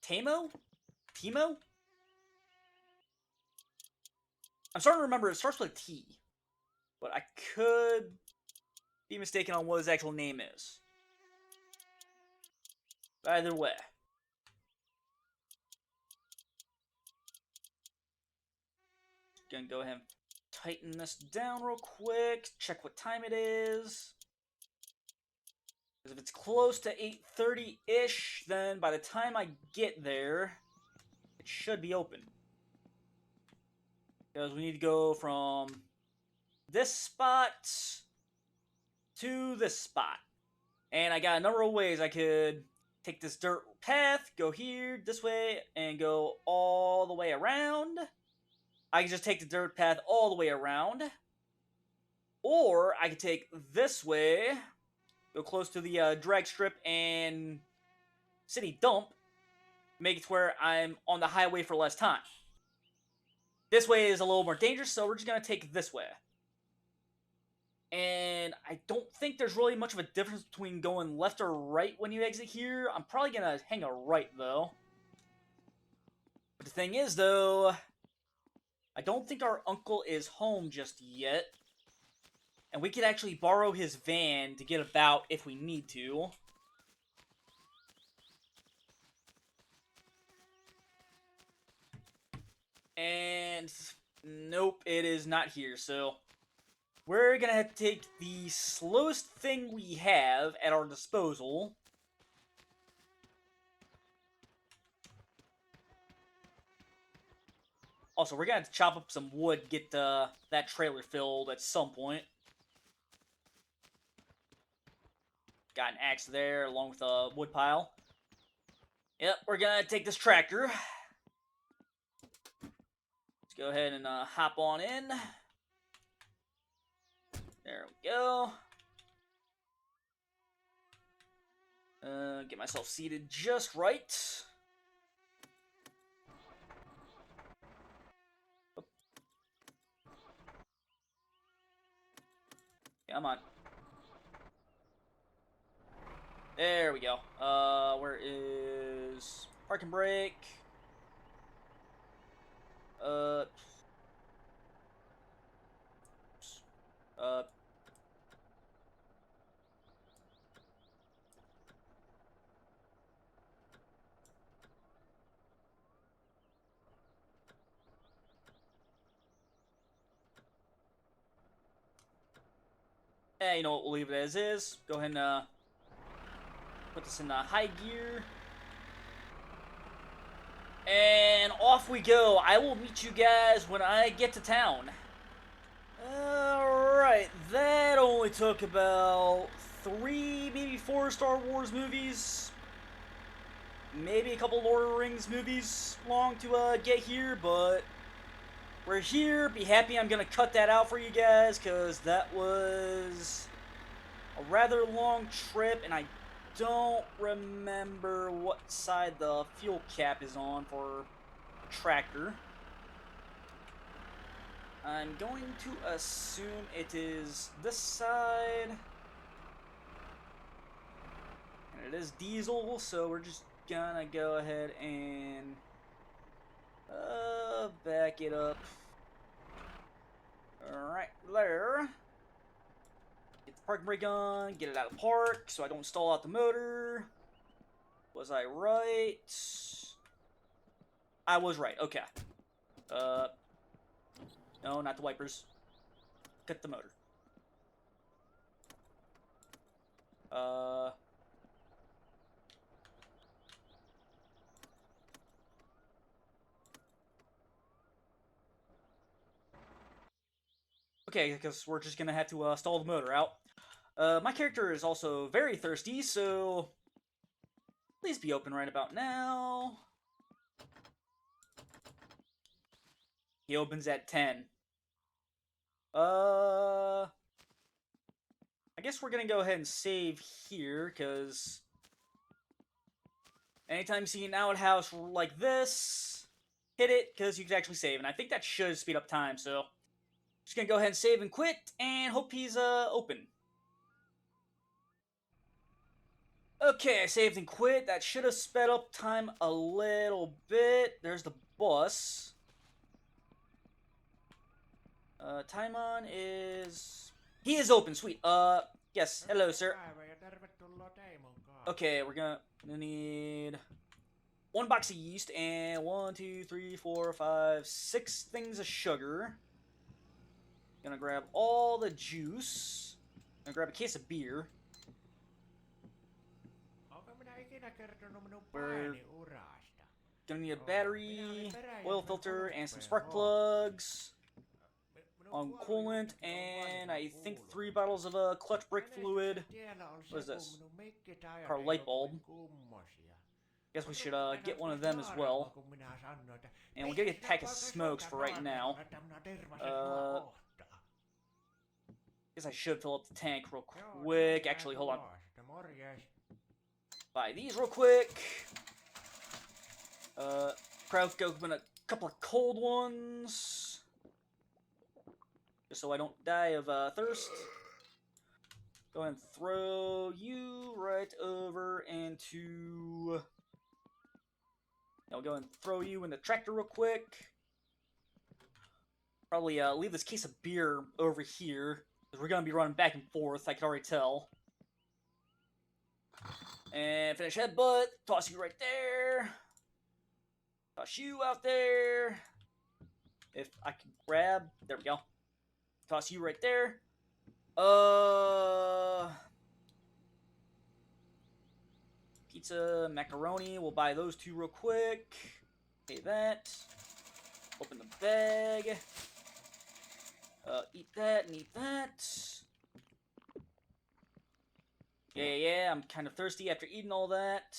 Tamo? Timo? I'm starting to remember it starts with a T. But I could be mistaken on what his actual name is. But either way. Gonna go ahead and tighten this down real quick. Check what time it is. Because if it's close to 8:30-ish, then by the time I get there, it should be open. Because we need to go from this spot to this spot. And I got a number of ways I could take this dirt path, go here, this way, and go all the way around. I can just take the dirt path all the way around. Or I could take this way, go close to the drag strip and city dump, make it to where I'm on the highway for less time. This way is a little more dangerous, so we're just going to take this way. And I don't think there's really much of a difference between going left or right when you exit here. I'm probably going to hang a right, though. But the thing is, though, I don't think our uncle is home just yet. And we could actually borrow his van to get about if we need to. And nope, it is not here. So we're going to have to take the slowest thing we have at our disposal. Also, we're going to have to chop up some wood, get that trailer filled at some point. Got an axe there, along with a wood pile. Yep, we're going to take this tractor. Let's go ahead and hop on in. There we go. Get myself seated just right. Come on. There we go. Where is parking brake? Uh. You know what? We'll leave it as is. Go ahead and put this in high gear. And off we go. I will meet you guys when I get to town. Alright, that only took about 3, maybe 4 Star Wars movies. Maybe a couple Lord of the Rings movies long to get here, but we're here. Be happy I'm going to cut that out for you guys, because that was a rather long trip, and I don't remember what side the fuel cap is on for tractor. I'm going to assume it is this side. And it is diesel, so we're just gonna go ahead and back it up Alright, there. Get the parking brake on, get it out of park so I don't stall out the motor. Was I right? I was right, okay. No, not the wipers. Cut the motor. Okay, because we're just gonna have to stall the motor out. My character is also very thirsty, so please be open right about now. He opens at 10. I guess we're gonna go ahead and save here, because anytime you see an outhouse like this, hit it, because you can actually save, and I think that should speed up time, so just gonna go ahead and save and quit, and hope he's open. Okay, I saved and quit. That should have sped up time a little bit. There's the bus. Time on is... He is open, sweet. Yes, hello, sir. Okay, we're gonna need 1 box of yeast and 1, 2, 3, 4, 5, 6 things of sugar. Gonna grab all the juice. Gonna grab a case of beer. We're gonna need a battery, oil filter, and some spark plugs. On coolant, and I think 3 bottles of clutch brake fluid. What is this? Car light bulb. Guess we should get one of them as well. And we'll get a pack of smokes for right now. Guess I should fill up the tank real quick. Actually, hold on. Buy these real quick. Crack open a couple of cold ones. Just so I don't die of thirst. Go ahead and throw you right over into... I'll go and throw you in the tractor real quick. Probably leave this case of beer over here, because we're going to be running back and forth, I can already tell. And finish headbutt, toss you right there. Toss you out there. If I can grab, there we go. Toss you right there. Pizza, macaroni. We'll buy those 2 real quick. Pay that. Open the bag. Eat that and eat that. Yeah. I'm kind of thirsty after eating all that.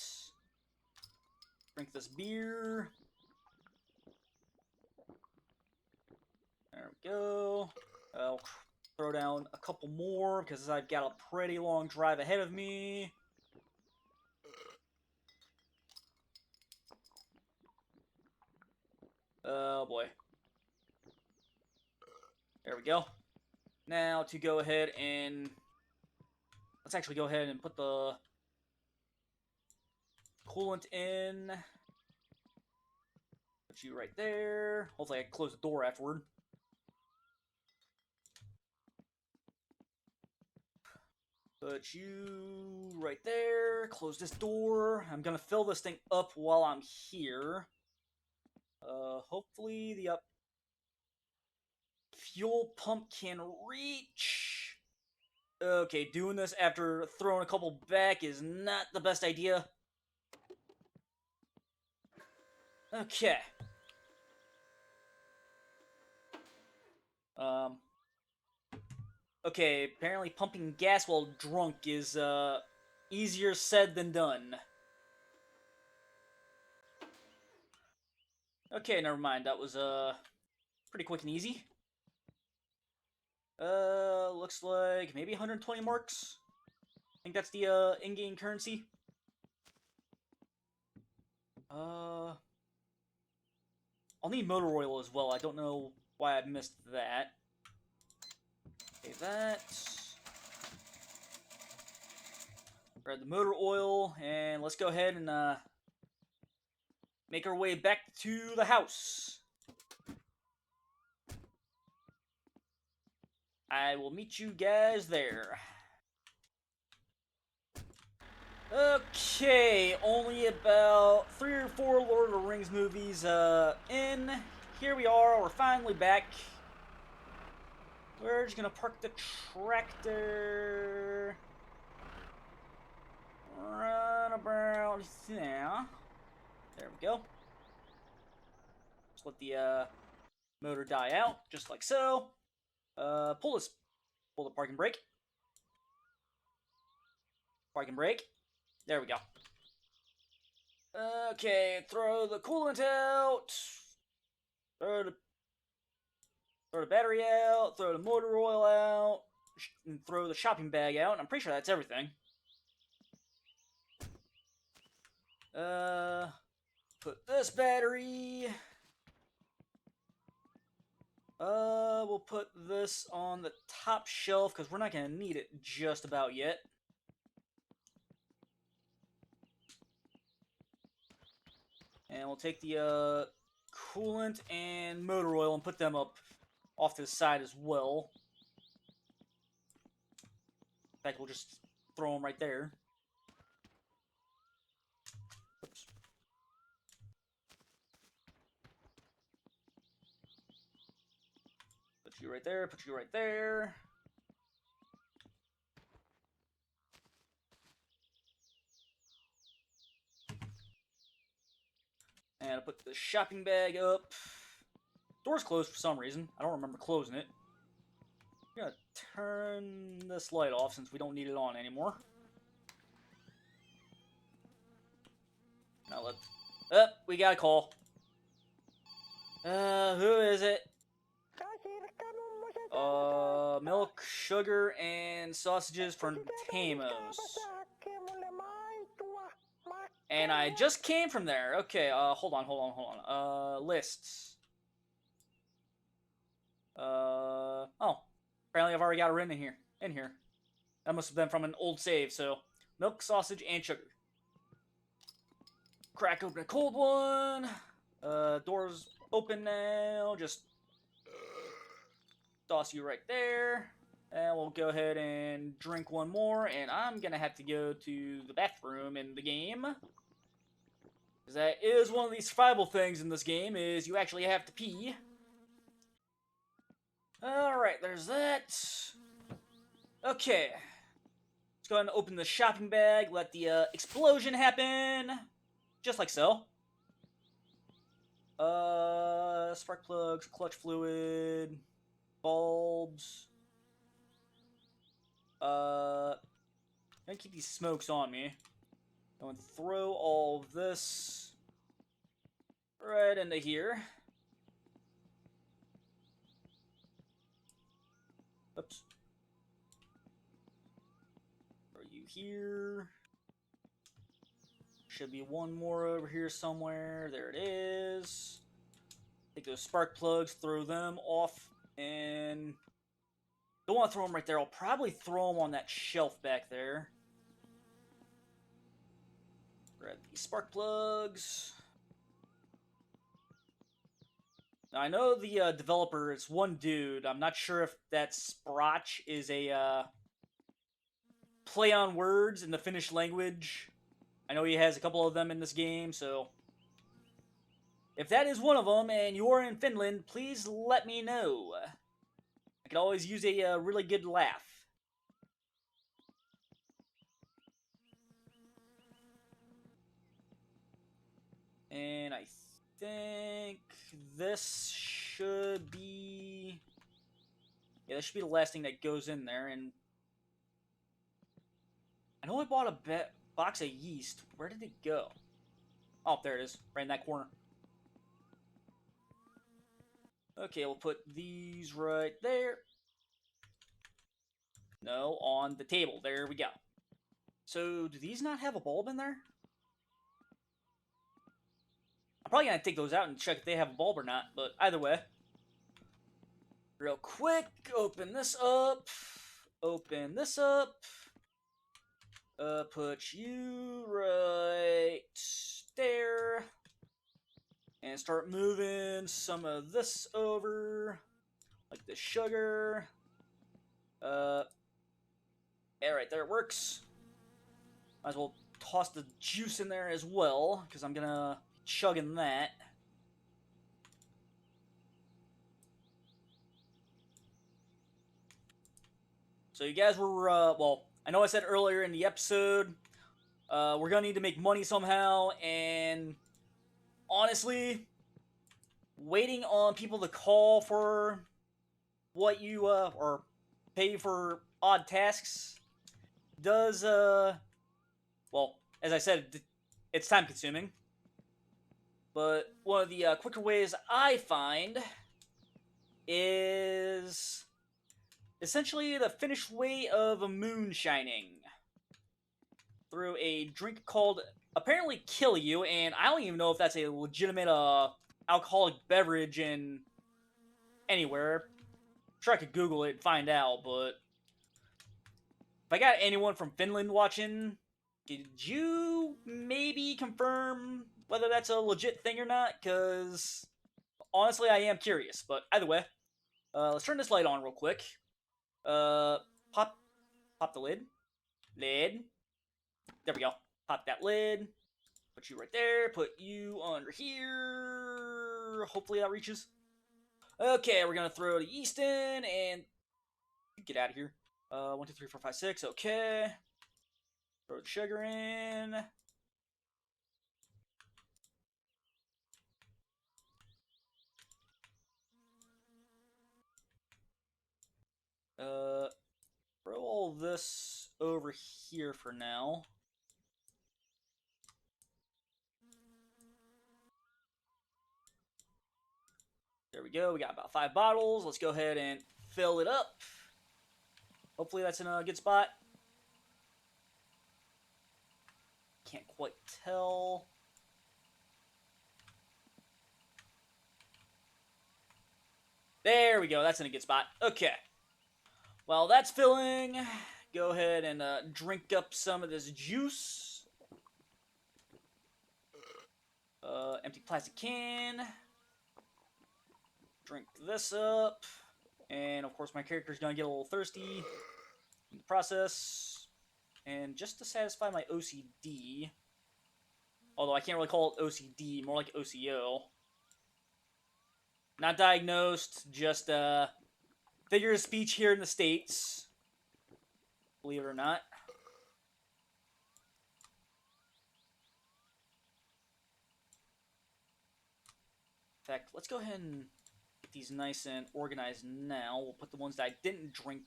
Drink this beer. There we go. I'll throw down a couple more because I've got a pretty long drive ahead of me. Oh boy. There we go. Now to go ahead and... Let's actually go ahead and put the coolant in. Put you right there. Hopefully I can close the door afterward. Put you right there. Close this door. I'm gonna fill this thing up while I'm here. Hopefully the fuel pump can reach. Okay, doing this after throwing a couple back is not the best idea. Okay. Okay, apparently pumping gas while drunk is, easier said than done. Okay, never mind. That was, pretty quick and easy. Looks like maybe 120 marks. I think that's the, in-game currency. I'll need motor oil as well. I don't know why I missed that. Okay, that. Grab the motor oil, and let's go ahead and make our way back to the house. I will meet you guys there. Okay, only about 3 or 4 Lord of the Rings movies in. Here we are, we're finally back. We're just gonna park the tractor right about there. There we go. Just let the motor die out, just like so. Pull the parking brake. Parking brake. There we go. Okay, throw the coolant out. Throw the battery out. Throw the motor oil out. And throw the shopping bag out. I'm pretty sure that's everything. Put this battery. We'll put this on the top shelf because we're not gonna need it just about yet. And we'll take the coolant and motor oil and put them up off to the side as well. In fact, we'll just throw them right there. Oops. Put you right there, put you right there. And I'll put the shopping bag up. Door's closed for some reason. I don't remember closing it. I'm gonna turn this light off since we don't need it on anymore. Now we got a call. Who is it? Milk, sugar, and sausages from Tamos. And I just came from there. Okay, hold on. Lists. Oh. Apparently I've already got it written in here. That must have been from an old save, so. Milk, sausage, and sugar. Crack open a cold one. Door's open now. Just toss you right there. And we'll go ahead and drink one more. And I'm gonna have to go to the bathroom in the game. Because that is one of these survival things in this game, is you actually have to pee. Alright, there's that. Okay. Let's go ahead and open the shopping bag, let the explosion happen. Just like so. Spark plugs, clutch fluid, bulbs. I'm gonna keep these smokes on me. I'm gonna throw all of this right into here. Oops. Throw you here. Should be one more over here somewhere. There it is. Take those spark plugs, throw them off, and don't want to throw them right there. I'll probably throw them on that shelf back there. Grab these spark plugs. Now, I know the developer is one dude. I'm not sure if that Sprotch is a play on words in the Finnish language. I know he has a couple of them in this game, so if that is one of them and you're in Finland, please let me know. I could always use a really good laugh. And I think this should be... yeah, this should be the last thing that goes in there. And I know I bought a box of yeast. Where did it go? Oh, there it is. Right in that corner. Okay, we'll put these right there. No, on the table. There we go. So, do these not have a bulb in there? I'm probably going to take those out and check if they have a bulb or not, but either way. Real quick, open this up. Open this up. Put you right there. And start moving some of this over. Like the sugar. Yeah, right there, it works. Might as well toss the juice in there as well, because I'm gonna be chugging that. So you guys were, well, I know I said earlier in the episode, we're gonna need to make money somehow, and honestly, waiting on people to call for what you, or pay for odd tasks does, well, as I said, it's time consuming. But one of the quicker ways I find is essentially the finished way of moonshining through a drink called apparently Kill You, and I don't even know if that's a legitimate alcoholic beverage in anywhere. I'm sure I could Google it and find out, but if I got anyone from Finland watching, could you maybe confirm whether that's a legit thing or not? Because honestly, I am curious. But either way, let's turn this light on real quick. Uh, pop the lid. Lid. There we go. Pop that lid. Put you right there. Put you under here. Hopefully that reaches. Okay, we're gonna throw the yeast in and get out of here. 1, 2, 3, 4, 5, 6. Okay. Throw the sugar in. Throw all this over here for now. There we go. We got about 5 bottles. Let's go ahead and fill it up. Hopefully that's in a good spot. Can't quite tell. There we go. That's in a good spot. Okay. While that's filling, go ahead and drink up some of this juice. Empty plastic can. Drink this up. And of course my character's gonna get a little thirsty in the process. And just to satisfy my OCD, although I can't really call it OCD, more like OCO. Not diagnosed, just figure of speech here in the States. Believe it or not. In fact, let's go ahead and get these nice and organized now. We'll put the ones that I didn't drink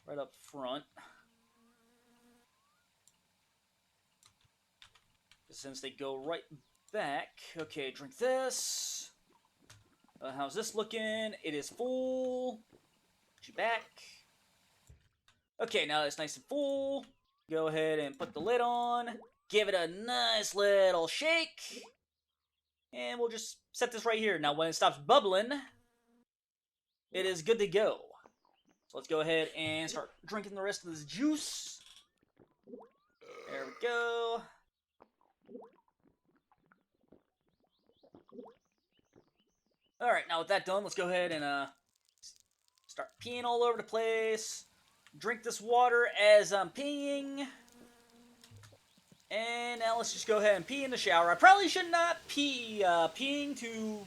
right up front. Since they go right back. Okay, drink this. How's this looking? It is full. Put you back. Okay, now that it's nice and full, go ahead and put the lid on. Give it a nice little shake. And we'll just set this right here. Now, when it stops bubbling, it is good to go. So let's go ahead and start drinking the rest of this juice. There we go. Alright, now with that done, let's go ahead and start peeing all over the place. Drink this water as I'm peeing. And now let's just go ahead and pee in the shower. I probably should not pee peeing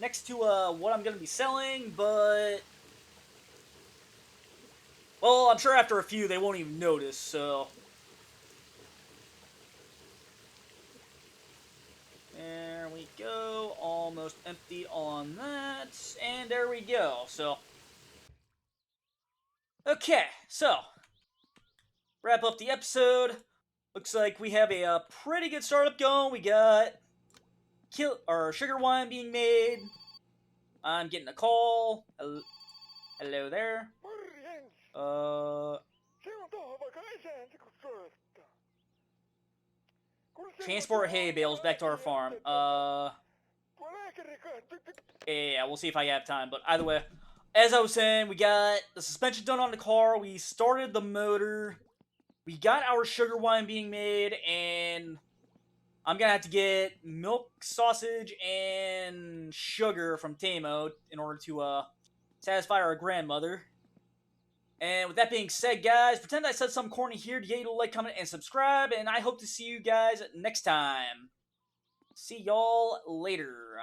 next to what I'm going to be selling, but well, I'm sure after a few they won't even notice, so there we go. Almost empty on that. And there we go. So okay, so wrap up the episode. Looks like we have a pretty good startup going. We got sugar wine being made. I'm getting a call. Hello there. Transport hay bales back to our farm. Yeah, we'll see if I have time. But either way, as I was saying, we got the suspension done on the car. We started the motor. We got our sugar wine being made, and I'm gonna have to get milk, sausage, and sugar from Tamo in order to satisfy our grandmother. And with that being said, guys, pretend I said something corny here to get you to like, comment, and subscribe. And I hope to see you guys next time. See y'all later.